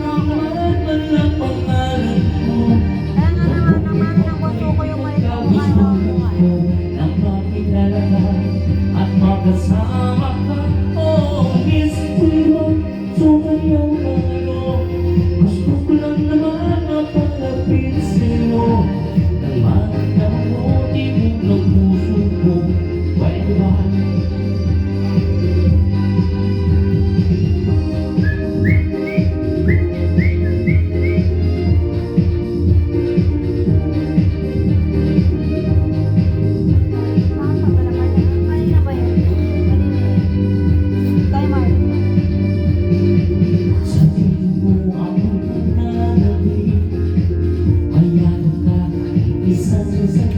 lang naman ang pangalan mo. Kaya nga naman ang mami ng bunso ko yung maliit na kumain na buhay. Nang makilala ka at makasama ka, oh, miss ko yun, sumayaw tayo. Gusto ko lang naman mapalapit sa'yo. Nang maramdaman mo, tibok ng puso ko. Pwede ba?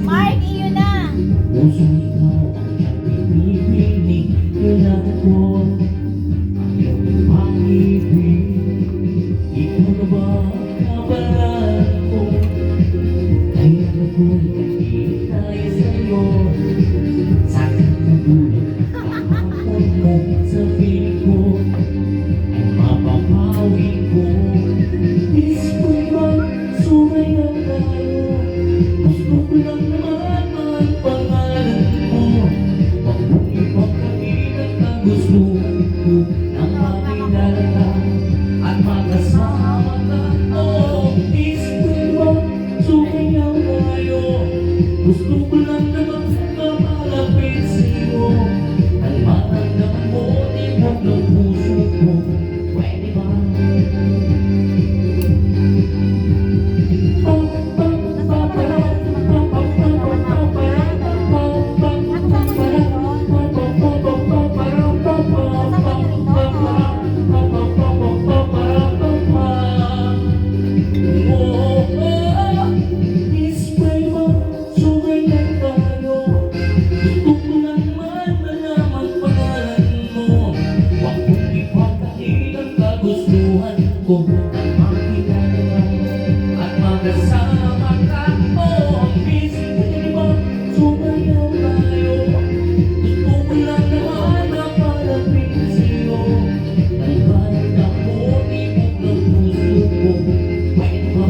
Mark, iyon na! Puso ikaw ang pinipinig, kailangan ko ang iyong pag-ibig. Ikaw na ba ang kabalan ko? Kaya ako'y nagkitay sa'yo. Sakit na tulad ang hapon mo sa piling ko ay mapapawi ko. Miss ko naman, sumayaw tayo. Gusto ko lang naman ang pangalan mo. Huwag mong ipagkakilan ang gustuhan ko. Nang makilala ka at makasama ka, oh, miss ko naman, sumayaw tayo. Gusto ko lang naman mapalapit sa'yo. Ang maramdaman mo, tibok ng puso ko. Pwede ba? Kung ang makilala ka at magkasama ka, oh, miss ko ba, sumayaw tayo. Gusto ko lang naman mapalapit sa'yo. Ang balik ako, tibok ng puso ko. Pwede ba?